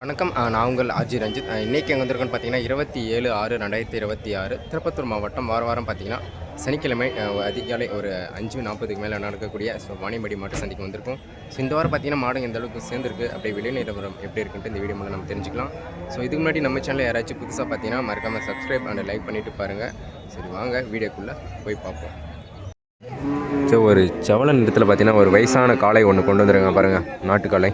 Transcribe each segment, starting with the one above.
வணக்கம். நான் உங்கள் ஆர்ஜி ரஞ்சித். இன்றைக்கி எங்கே வந்திருக்கோன்னு பார்த்தீங்கன்னா 27/6/2026 திருப்பத்தூர் மாவட்டம். வாரம் பார்த்தீங்கன்னா சனிக்கிழமை அதிகாலை ஒரு 5:40க்கு மேலே நடக்கக்கூடிய வாணியம்பாடி மாட்டு சந்தைக்கு வந்திருக்கும். ஸோ இந்த வாரம் பார்த்தீங்கன்னா மாடுங்க எந்த அளவுக்கு சேர்ந்துருக்கு, அப்படியே விலை நிலவரம் எப்படி இருக்குன்ட்டு இந்த வீடியோ மூலம் நம்ம தெரிஞ்சுக்கலாம். ஸோ இதுக்கு முன்னாடி நம்ம சேனலில் யாராச்சும் புதுசாக பார்த்தீங்கன்னா மறக்காமல் சப்ஸ்கிரைப் அண்ட் லைக் பண்ணிவிட்டு பாருங்கள். சரி வாங்க வீடியோக்குள்ளே போய் பார்ப்போம். ஸோ ஒரு செவல நிறத்தில் பார்த்தீங்கன்னா ஒரு வயசான காளை ஒன்று கொண்டு வந்துருங்க பாருங்கள், நாட்டுக்காளை.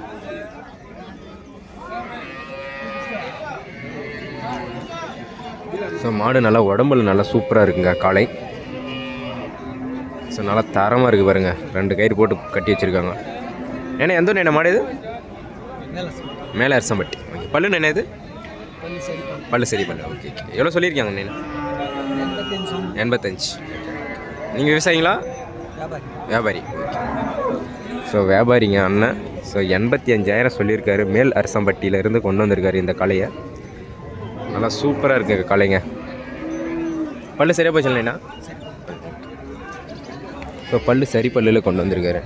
ஸோ மாடு நல்லா உடம்புல நல்லா சூப்பராக இருக்குங்க காளை. ஸோ நல்லா தரமாக இருக்குது பாருங்கள், 2 கயிறு போட்டு கட்டி வச்சுருக்காங்க. ஏன்னா எந்த என்ன மாடு இது? மேலே அரசம்பட்டி. ஓகே, பல்லு என்ன இது? பல்லு சரி பல்லு. Okay okay. எவ்வளோ சொல்லியிருக்காங்க என்ன? 85. நீங்கள் விவசாயிங்களா? வியாபாரி. ஓகே. ஸோ வியாபாரிங்க அண்ணன். ஸோ 85,000 சொல்லியிருக்காரு. மேல் அரசம்பட்டியிலேருந்து கொண்டு வந்திருக்காரு இந்த காளையை. நல்லா சூப்பராக இருக்குங்க காளைங்க. பல்லு சரியாக போச்சு இல்லைண்ணா? ஸோ பல்லு சரி பல்லில் கொண்டு வந்திருக்காரு.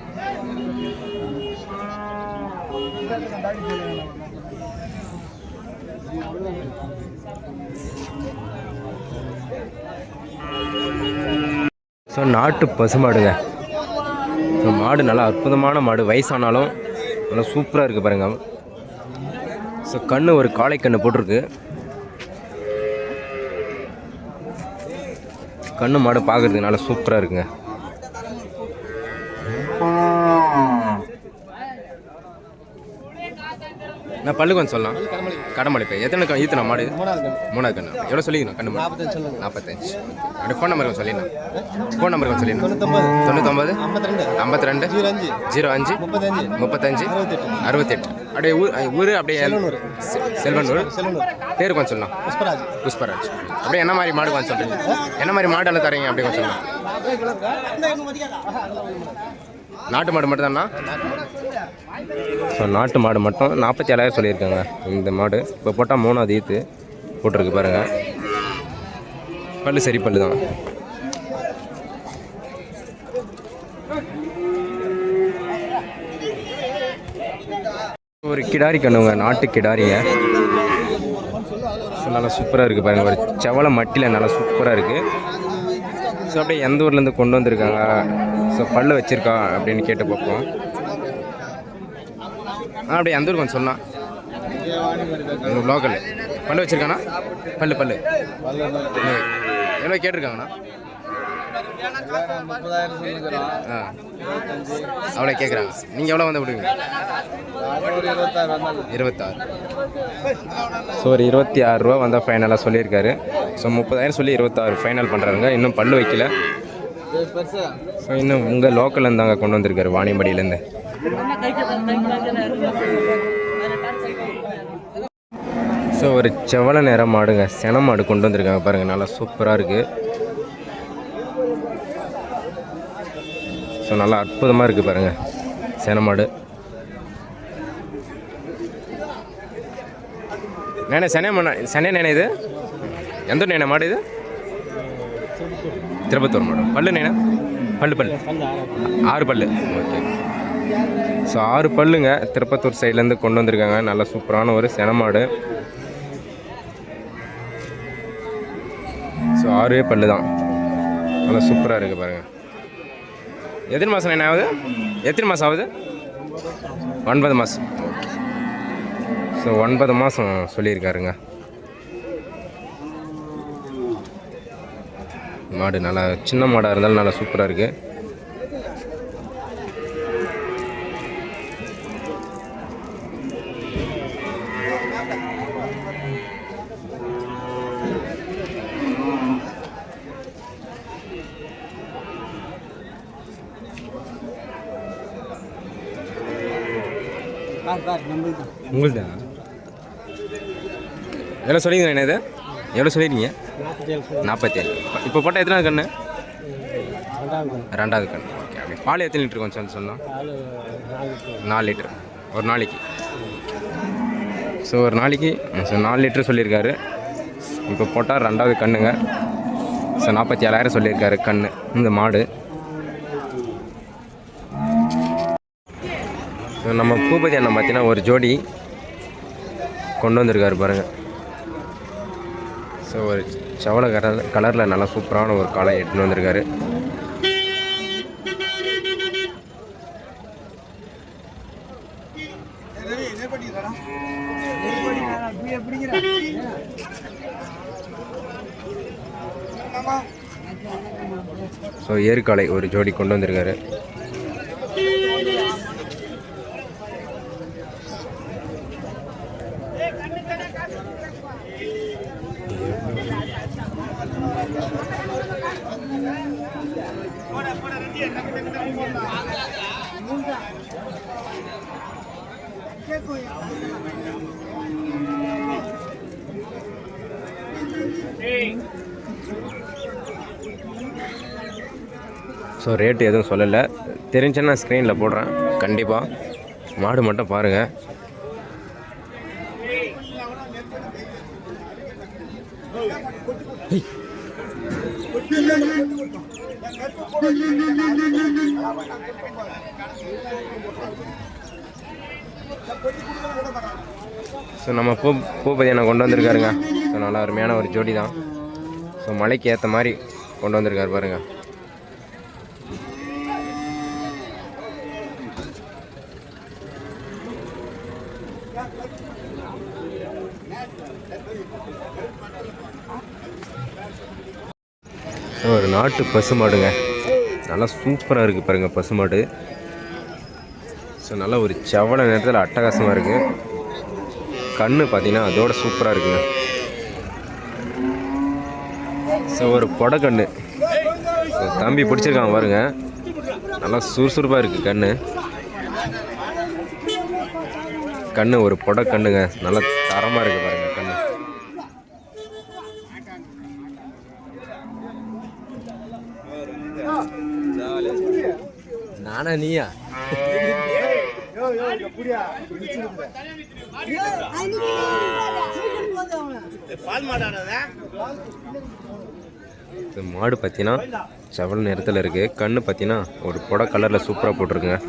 ஸோ நாட்டு பசுமாடுங்க. ஸோ மாடு நல்லா அற்புதமான மாடு, வயசானாலும் நல்லா சூப்பராக இருக்குது பாருங்கள். ஸோ கண்ணு ஒரு காளை கண்ணு போட்டிருக்கு. கண்ணு மாடு பார்க்குறதுக்கு நல்லா சூப்பராக இருக்குங்க. நான் பல்லு கொஞ்சம் சொல்லலாம். கடமளிப்பை எத்தனை ஈத்தனை மாடு? 3வது கண்ணு. எவ்வளோ சொல்லிக்கணும் கண்ணு? 45. அப்படி ஃபோன் நம்பர் கொஞ்சம் சொல்லிடணும். ஃபோன் நம்பர் கொஞ்சம் சொல்லிடணும். 99 52 05 35 68. அப்படியே ஊர் அப்படியே செல்வனூர். பேர் கொஞ்சம் சொல்லலாம். புஷ்பராஜ். அப்படியே என்ன மாதிரி மாடு கொஞ்சம் சொல்கிறீங்க? என்ன மாதிரி மாடெல்லாம் தரீங்க அப்படி கொஞ்சம் சொல்லலாம். நாட்டு மாடு மட்டும் தானா? ஸோ நாட்டு மாடு மட்டும் 47,000 சொல்லியிருக்காங்க இந்த மாடு. இப்போ போட்டால் 3வது ஈத்து போட்டிருக்கு பாருங்கள். பல்லு சரி பல்லு தான். ஒரு கிடாரி கண்ணுங்க, நாட்டு கிடாரிங்க. ஸோ நல்லா சூப்பராக இருக்குது பாருங்கள். ஒரு செவலை மட்டியில் நல்லா சூப்பராக இருக்குது. ஸோ அப்படியே எந்த ஊர்லேருந்து கொண்டு வந்திருக்காங்க, ஸோ பல்லு வச்சுருக்கா அப்படின்னு கேட்டு பார்ப்போம். அப்படியே எந்த ஊர் கொஞ்சம் சொல்லலாம். லோக்கல் பல்லு வச்சுருக்காண்ணா? பல்லு எவ்வளோ கேட்டிருக்காங்கண்ணா? அவ்வளோ கேட்குறாங்க. நீங்கள் எவ்வளோ வந்து விடுவீங்க? 26. ஸோ ஒரு 26 ரூபா வந்தால் ஃபைனலாக சொல்லியிருக்காரு. ஸோ 30,000 சொல்லி 26 ஃபைனல் பண்ணுறாருங்க. இன்னும் பல்லு வைக்கல. ஸோ இன்னும் உங்கள் லோக்கல்லேருந்து தாங்க கொண்டு வந்திருக்காரு, வாணியம்பாடியிலேருந்து. ஸோ ஒரு செவலை நேரம் மாடுங்க, சென மாடு கொண்டு வந்திருக்காங்க பாருங்கள், நல்லா சூப்பராக இருக்குது. ஸோ நல்லா அற்புதமாக இருக்குது பாருங்கள் சென மாடு. நேனே சென்னை நேனே இது எந்த நேனே மாடு இது? திருப்பத்தூர் மாடு. பல்லு நேனே? பல்லு 6 பல்லு. ஓகே. ஸோ 6 பல்லுங்க, திருப்பத்தூர் சைட்லேருந்து கொண்டு வந்திருக்காங்க. நல்ல சூப்பரான ஒரு சென மாடு. ஸோ 6 பல்லு தான், நல்லா சூப்பராக இருக்குது பாருங்கள். எத்தனை மாதம் என்ன ஆகுது? எத்தனை மாதம் ஆகுது? 9 மாதம். ஓகே. ஸோ 9 மாதம் சொல்லியிருக்காருங்க. மாடு நல்லா சின்ன மாடாக இருந்தாலும் நல்லா சூப்பராக இருக்குது. உங்களுக்கு தான் எவ்வளோ சொல்லிங்க என்ன இது? எவ்வளோ சொல்லிடுங்க? 47. இப்போ போட்டால் எத்தனை கண்ணு? 2வது கண்ணு. ஓகே. அப்படி பால் எத்தனை லிட்டர் கொஞ்சம் சொன்னால்? 4 லிட்டர் ஒரு நாளைக்கு. ஸோ ஒரு நாளைக்கு 4 லிட்டர் சொல்லியிருக்காரு. இப்போ போட்டால் 2வது கண்ணுங்க. ஸோ 47,000 சொல்லியிருக்காரு கண்ணு இந்த மாடு. நம்ம பூபதி அண்ணன் பார்த்தீங்கன்னா ஒரு ஜோடி கொண்டு வந்திருக்காரு பாருங்கள். ஸோ ஒரு செவலை கலரில் நல்லா சூப்பரான ஒரு காளை எடுத்துன்னு வந்திருக்காரு. ஸோ ஏற்காலை ஒரு ஜோடி கொண்டு வந்திருக்காரு. ஸோ ரேட்டு எதுவும் சொல்லலை, தெரிஞ்சுன்னா ஸ்க்ரீனில் போடுறேன். கண்டிப்பாக மாடு மட்டும் பாருங்கள். ஸோ நம்ம பூபதியை கொண்டு வந்திருக்காருங்க. ஸோ நல்லா அருமையான ஒரு ஜோடி தான். ஸோ மலைக்கு ஏற்ற மாதிரி கொண்டு வந்திருக்காரு பாருங்கள். ஸோ ஒரு நாட்டு பசுமாடுங்க, நல்லா சூப்பராக இருக்குது பாருங்கள் பசுமாடு. ஸோ நல்லா ஒரு செவலை நேரத்தில் அட்டகாசமாக இருக்குது. கண்ணு பார்த்தீங்கன்னா அதோட சூப்பராக இருக்குங்க. ஸோ ஒரு பொடக்கண்ணு தம்பி பிடிச்சிருக்காங்க பாருங்க, நல்லா சுறுசுறுப்பாக இருக்குது கண்ணு. கண்ணு ஒரு பொடக்கண்ணுங்க, நல்லா தரமாக இருக்குது பாருங்க கண்ணு. நானா நீயா? மாடு பார்த்தீங்கன்னா செவல் நிறத்தில் இருக்குது. கண்ணு பார்த்தீங்கன்னா ஒரு புட கலரில் சூப்பராக போட்டிருக்குங்க.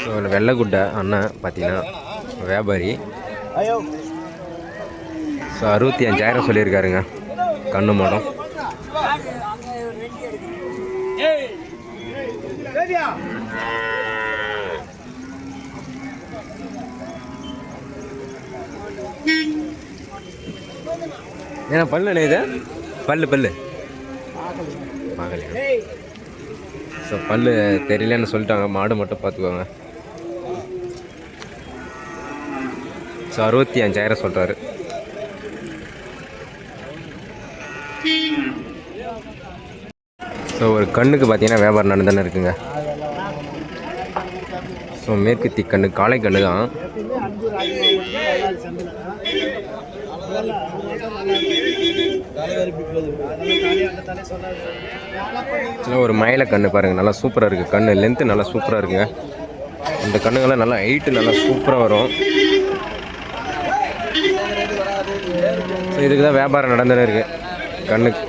ஸோ வெள்ளைக்குட்டை அண்ணன் பார்த்தீங்கன்னா வியாபாரி. ஸோ 65,000 சொல்லியிருக்காருங்க கண்ணு மாடம். ஏன்னா பல்லு இது பல்லு பார்க்கலையா? ஸோ பல்லு தெரியலன்னு சொல்லிட்டாங்க, மாடு மட்டும் பார்த்துக்கோங்க. ஸோ 65,000 சொல்கிறாரு. ஸோ ஒரு கண்ணுக்கு பார்த்தீங்கன்னா வியாபாரம் நடந்துன்னு இருக்குங்க. ஸோ மேற்கு திக்கண்ணு காளை கண்ணு தான். ஒரு மயில கண்ணு பாருங்கள், நல்லா சூப்பராக இருக்குது கண்ணு. லென்த்து நல்லா சூப்பராக இருக்குங்க. இந்த கண்ணுங்கள்லாம் நல்லா ஹைட்டு நல்லா சூப்பராக வரும். ஸோ இதுக்கு தான் வியாபாரம் நடந்துன்னு இருக்குது கண்ணுக்கு.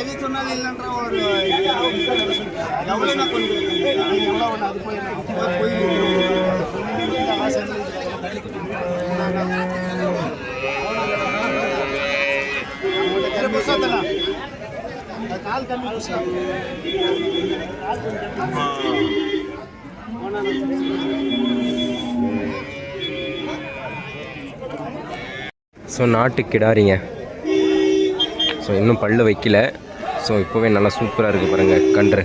எது சொன்னாலும் இல்லைன்ற ஒரு எவ்வளோ கால் கம்மி ஸோ நாட்டு கிடாரிங்க. ஸோ இன்னும் பல்லு வைக்கல. ஸோ இப்போவே நல்லா சூப்பராக இருக்குது பாருங்கள் கன்று.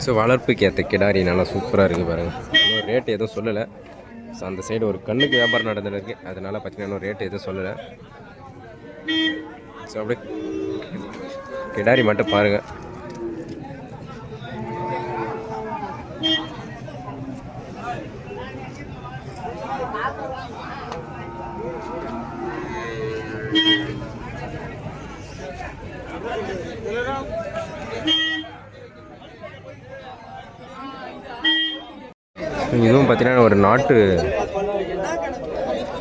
ஸோ வளர்ப்புக்கு ஏற்ற கிடாரி நல்லா சூப்பராக இருக்குது பாருங்கள். இன்னும் ரேட் எதுவும் சொல்லலை. ஸோ அந்த சைடு ஒரு கண்ணுக்கு வியாபாரம் நடந்துருக்கு, அதனால் பார்த்தீங்கன்னா இன்னும் ரேட் எதுவும் சொல்லலை. ஸோ அப்படியே கிடாரி மட்டும் பாருங்கள். இதுவும் பார்த்தீங்கன்னா ஒரு நாட்டு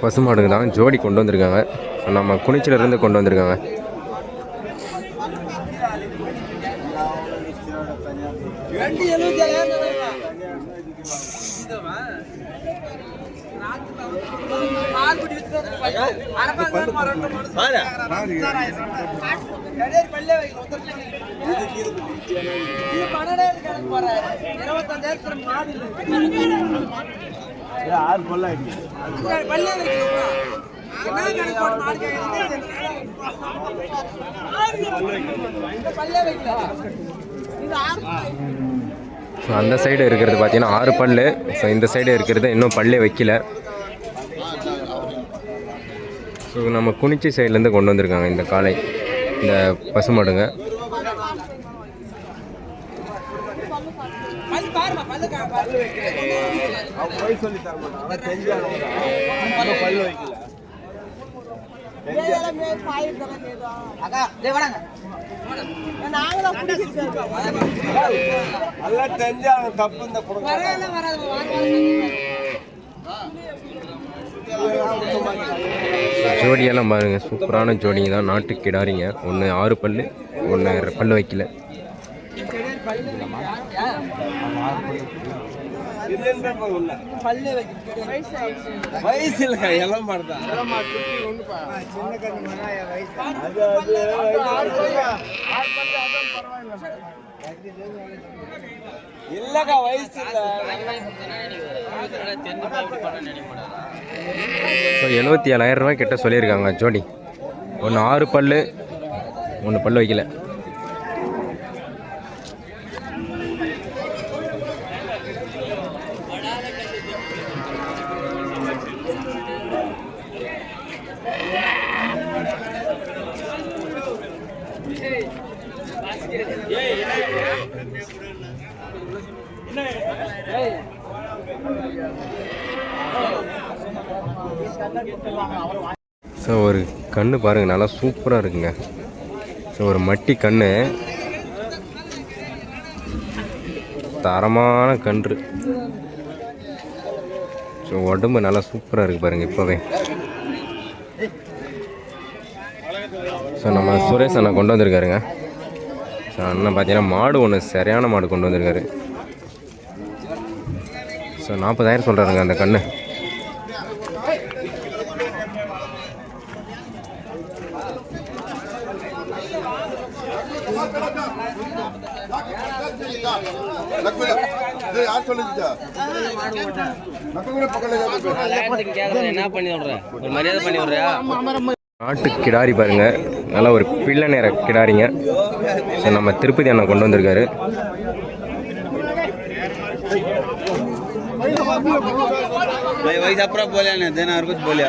பசுமாடுங்க தான், ஜோடி கொண்டு வந்திருக்காங்க. நம்ம குனிச்சிலேருந்து கொண்டு வந்திருக்காங்க. ஸோ அந்த சைடு இருக்கிறது பார்த்தீங்கன்னா 6 பல்லு. ஸோ இந்த சைடு இருக்கிறது இன்னும் பல்லே வைக்கல. ஸோ நம்ம குனிச்சி சைட்லேருந்து கொண்டு வந்திருக்காங்க இந்த காளை, இந்த பசுமாடுங்க. ஜோடியெல்லாம் பாருங்கள், சூப்பரான ஜோடிங்க தான், நாட்டு கிடாரிங்க. ஒன்று 6 பல்லு, ஒன்று பல்லு வைக்கல. ವಯಸ್ಸಿಲ್ಲ ಎಲ್ಲ ಮಾಡ್ದ இல்லக்கா வயசில்ல. ஸோ 77,000 ரூபாய் கிட்ட சொல்லியிருக்காங்க ஜோடி. ஒன்று 6 பல்லு, ஒன்று பல்லு வைக்கல. ஸோ ஒரு கன்று பாருங்கள், நல்லா சூப்பராக இருக்குங்க. ஸோ ஒரு மட்டி கன்று, தரமான கன்று. ஸோ உடம்பு நல்லா சூப்பராக இருக்குது பாருங்கள் இப்போவே. ஸோ நம்ம சுரேஷ் அண்ணா கொண்டு வந்திருக்காருங்க. ஸோ அண்ணன் பார்த்தீங்கன்னா மாடு ஒன்று சரியான மாடு கொண்டு வந்திருக்காரு. ஸோ 40,000 சொல்கிறாருங்க அந்த கன்று. நாட்டு கிடாரி பாருங்க, நல்லா ஒரு பிள்ளை நேர கிடாரிங்க. ஸோ நம்ம திருப்பதி அண்ணா கொண்டு வந்திருக்காரு. वैसा पूरा बोलिया नहीं देना और कुछ बोलिया.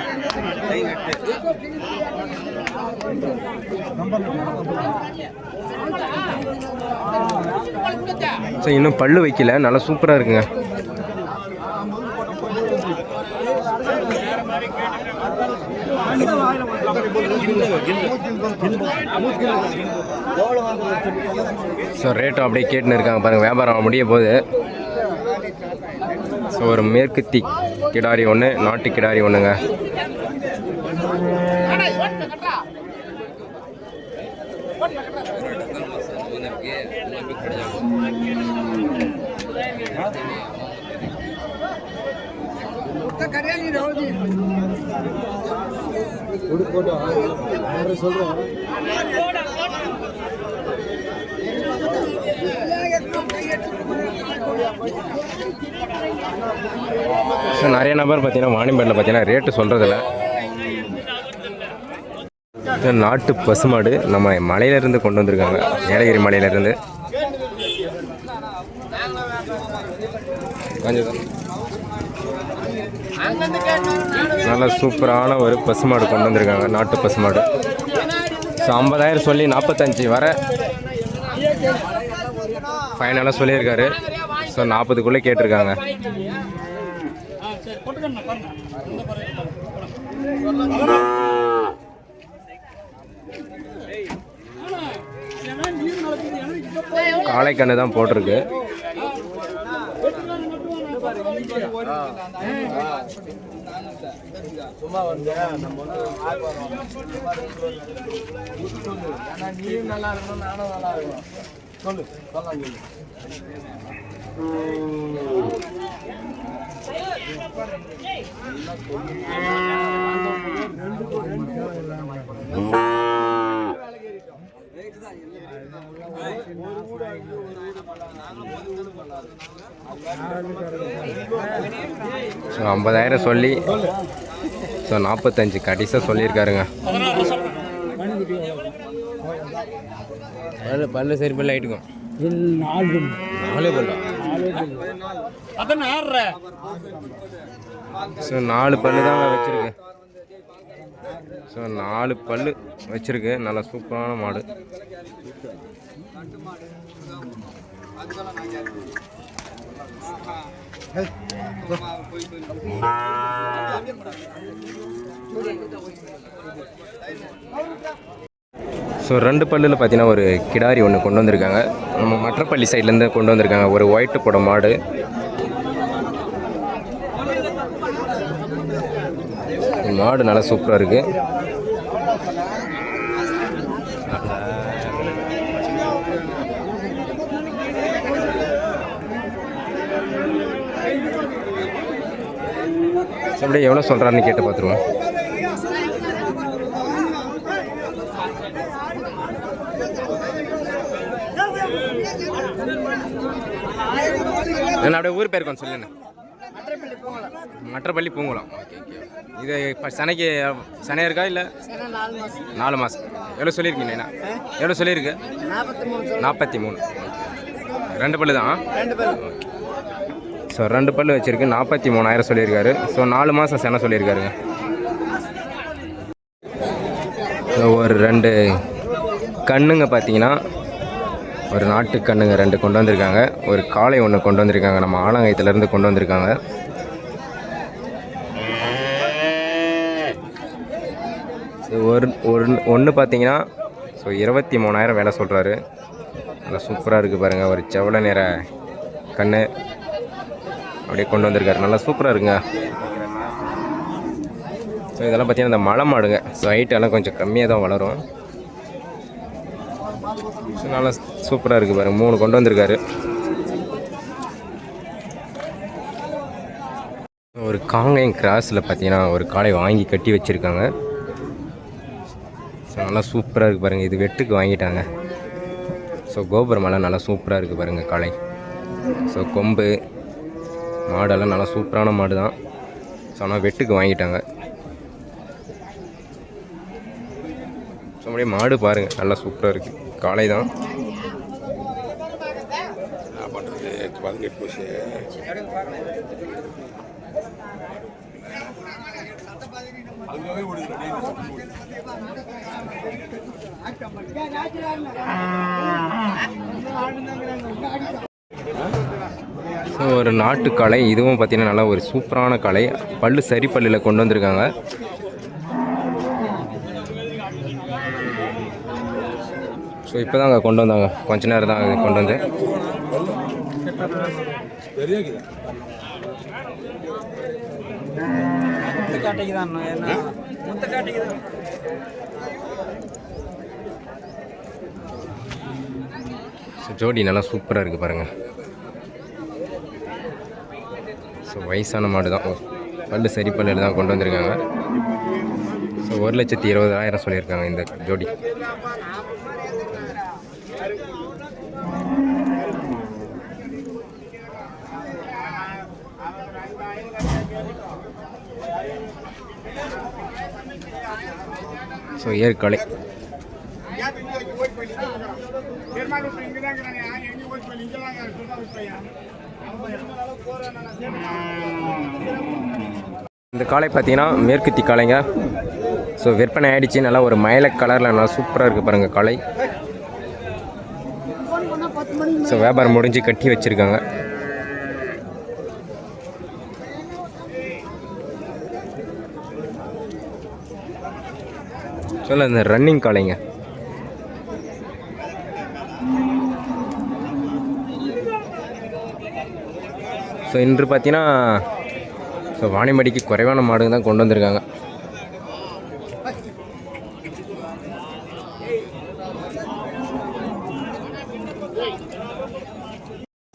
ஸோ இன்னும் பல்லு வைக்கல, நல்லா சூப்பராக இருக்குங்க. ஸோ ரேட்டும் அப்படியே கேட்டுன்னு இருக்காங்க பாருங்கள், வியாபாரம் முடிய போகுது. ஸோ ஒரு மேற்குத்தி கிடாரி ஒன்று, நாட்டு கிடாரி ஒன்றுங்க. ஸோ நிறைய நபர் பார்த்தீங்கன்னா வாணிம்பேட்டில் பார்த்தீங்கன்னா ரேட்டு சொல்கிறதில்ல. நாட்டு பசுமாடு நம்ம மலையிலேருந்து கொண்டு வந்திருக்காங்க, ஏலகிரி மலையிலேருந்து. நல்ல சூப்பரான ஒரு பசுமாடு கொண்டு வந்திருக்காங்க, நாட்டு பசுமாடு. ஸோ 50,000 சொல்லி 45 வர ஃபைனலாக சொல்லியிருக்காரு. ஸோ 40க்குள்ளே கேட்டிருக்காங்க. காளைக்கண்ணு தான் போட்டிருக்கு. சும்மா வந்து நம்ம நீயும் நல்லா இருக்கணும், நானும் நல்லா இருக்கணும். சொல்லு சொல்லலாம் சொல்லு. ஸோ 50,000 சொல்லி ஸோ 45 கடைசியாக சொல்லியிருக்காருங்க. பல்லு சரி பல்லு ஆகிட்டுக்கும். 4 பல்லு. ஸோ 4 பல்லு தாங்க வச்சுருக்கு. ஸோ 4 பல்லு வச்சுருக்கு. நல்லா சூப்பரான மாடு. ஸோ 2 பல்லில் பார்த்தீங்கன்னா ஒரு கிடாரி ஒன்று கொண்டு வந்திருக்காங்க. நம்ம மற்றப்பள்ளி சைட்லேருந்து கொண்டு வந்திருக்காங்க. ஒரு ஒயிட்டு போட மாடு. மாடு நல்லா சூப்பராக இருக்குது. அப்படியே எவ்வளோ சொல்கிறாருன்னு கேட்டு பார்த்துருவோம். என்ன அப்படியே ஊர் பேர் கொஞ்சம் சொல்லுங்க. மற்றப்பள்ளி பூங்குளம். Okay okay. இது இப்போ சனைக்கு சனை இருக்கா இல்லை? 4 மாதம். எவ்வளோ சொல்லியிருக்கீங்க என்ன? எவ்வளோ சொல்லியிருக்கு? 43. 2 பல்லு தான். ஸோ 2 பல்லு வச்சுருக்கு. 43,000 சொல்லியிருக்காரு. ஸோ 4 மாதம் செனை சொல்லியிருக்காருங்க. ஸோ ஒரு 2 கண்ணுங்க பார்த்தீங்கன்னா ஒரு நாட்டு கண்ணுங்க 2 கொண்டு வந்திருக்காங்க. ஒரு காளை ஒன்று கொண்டு வந்திருக்காங்க. நம்ம ஆலங்கயத்துலேருந்து கொண்டு வந்திருக்காங்க. ஸோ ஒன்று பார்த்தீங்கன்னா ஸோ 23,000 விலை சொல்கிறாரு. நல்லா சூப்பராக இருக்குது பாருங்கள். ஒரு செவலை நிற கண்ணு அப்படியே கொண்டு வந்திருக்காரு. நல்லா சூப்பராக இருக்குங்க. ஸோ இதெல்லாம் பார்த்தீங்கன்னா இந்த மலை மாடுங்க. ஸோ ஹைட்டெல்லாம் கொஞ்சம் கம்மியாக தான் வளரும். ஸோ நல்லா சூப்பராக இருக்குது பாருங்கள். 3 கொண்டு வந்திருக்காரு. ஒரு காங்கேயம் கிராஸில் பார்த்தீங்கன்னா ஒரு காளை வாங்கி கட்டி வச்சுருக்காங்க. ஸோ நல்லா சூப்பராக இருக்குது பாருங்கள். இது வெட்டுக்கு வாங்கிட்டாங்க. ஸோ கோபுரம் எல்லாம் நல்லா சூப்பராக இருக்குது பாருங்கள் காளை. ஸோ கொம்பு மாடெல்லாம் நல்லா சூப்பரான மாடு தான். ஸோ ஆனால் வெட்டுக்கு வாங்கிட்டாங்க. ஸோ அப்படியே மாடு பாருங்கள் நல்லா சூப்பராக இருக்குது. காளை தான். ஸோ ஒரு நாட்டு காளை. இதுவும் பார்த்தீங்கன்னா நல்லா ஒரு சூப்பரான காளை. பல்லு சரி பல்லில் கொண்டு வந்திருக்காங்க. ஸோ இப்போ தான் அங்கே கொண்டு வந்தாங்க. கொஞ்ச நேரம் தான் கொண்டு வந்து. ஜோடி நல்லா சூப்பராக இருக்குது பாருங்கள். ஸோ வயசான மாடு தான். பல்லு சரி பல்லில் தான் கொண்டு வந்திருக்காங்க. ஸோ 1,20,000 சொல்லியிருக்காங்க இந்த ஜோடி. ஸோ ஏற்காலை இந்த காளை பார்த்தீங்கன்னா மேற்குத்தி காளைங்க. ஸோ விற்பனை ஆகிடுச்சு. நல்லா ஒரு மயில கலரில் நல்லா சூப்பராக இருக்குது பாருங்கள் காளை. ஸோ வியாபாரம் முடிஞ்சு கட்டி வச்சுருக்காங்க. சொல்ல இந்த ரன்னிங் காளைங்க. ஸோ இன்று பார்த்தீங்கன்னா ஸோ வாணிமடிக்கு குறைவான மாடுங்க தான் கொண்டு வந்திருக்காங்க.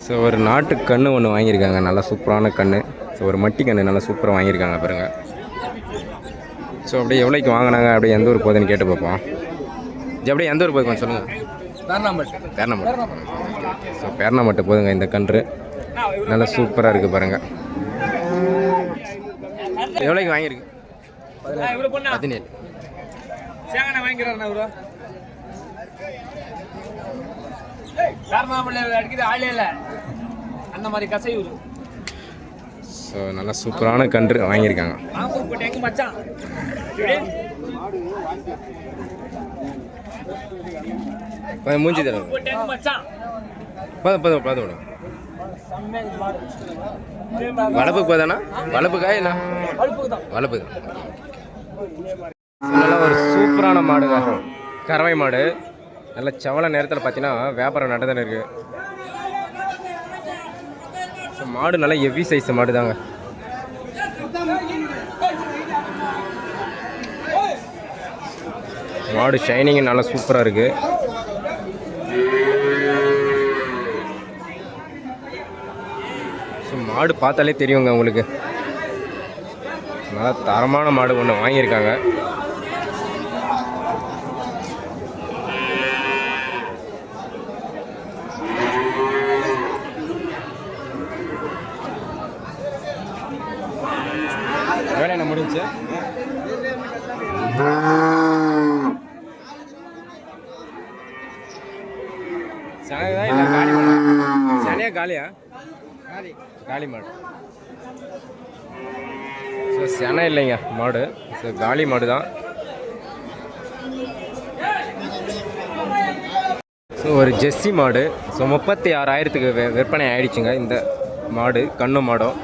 ஸோ ஒரு நாட்டு கன்று ஒன்று வாங்கியிருக்காங்க. நல்லா சூப்பரான கன்று. ஸோ ஒரு மட்டி கன்று நல்லா சூப்பராக வாங்கியிருக்காங்க பாருங்கள். ஸோ அப்படியே எவ்வளோக்கு வாங்கினாங்க, அப்படியே எந்த ஊர் போகுதுன்னு கேட்டு பார்ப்போம். அப்படியே எந்த ஊர் போகுது சொல்லுங்கள். பேரணாமட்டு. ஸோ பேரணாமட்டு போதுங்க இந்த கன்று. நல்லா சூப்பராக இருக்குது பாருங்கள். எவ்வளோக்கு வாங்கியிருக்கு? 17. அந்த மாதிரி கசையூர். ஸோ நல்லா சூப்பரான கன்று வாங்கியிருக்காங்க. மூஞ்சி தரும் பதம் விடும். வளப்புக்கு போதானா? வளப்புக்கா இல்லை வளப்பு தான். நல்லா ஒரு சூப்பரான மாடுங்க. கறவை மாடு. நல்ல செவல நேரத்தில் பார்த்தீங்கன்னா வியாபாரம் நடந்துன்னு இருக்குது. ஸோ மாடு நல்லா ஹெவி சைஸ் மாடு தாங்க. மாடு ஷைனிங் நல்லா சூப்பராக இருக்குது. ஸோ மாடு பார்த்தாலே தெரியுங்க உங்களுக்கு. நல்லா தரமான மாடு ஒன்று வாங்கியிருக்காங்க. வேலை என்ன முடிஞ்சு? சனையா இல்லை காலி மாடு? சனையா காலியா? காலி மாடு. ஸோ செனை இல்லைங்க மாடு. ஸோ காலி மாடு தான். ஸோ ஒரு ஜெர்சி மாடு. ஸோ 36,000க்கு விற்பனை ஆகிடுச்சுங்க இந்த மாடு. கண்ணு மாடும்.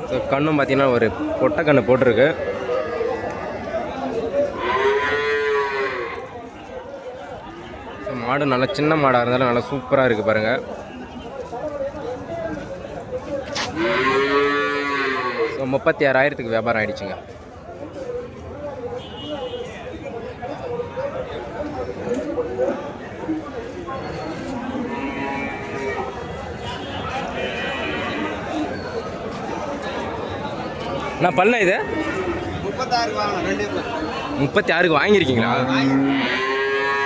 ஸோ கண்ணும் பார்த்தீங்கன்னா ஒரு பொட்டை கண்ணு போட்டிருக்கு. ஸோ மாடு நல்லா சின்ன மாடாக இருந்தாலும் நல்லா சூப்பராக இருக்குது பாருங்கள். ஸோ 36,000க்கு வியாபாரம் ஆகிடுச்சுங்க. நான் பல்ல இது 36க்கு வாங்கியிருக்கீங்களா?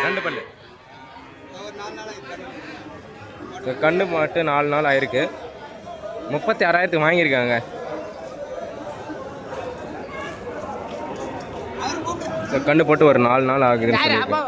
2 பல்லு. கண்ணு மாட்டு 4 நாள் ஆயிருக்கு. 36,000க்கு வாங்கியிருக்காங்க. ஸோ கண்ணு போட்டு ஒரு 4 நாள் ஆகுதுன்னு சொல்லியிருக்கேன்.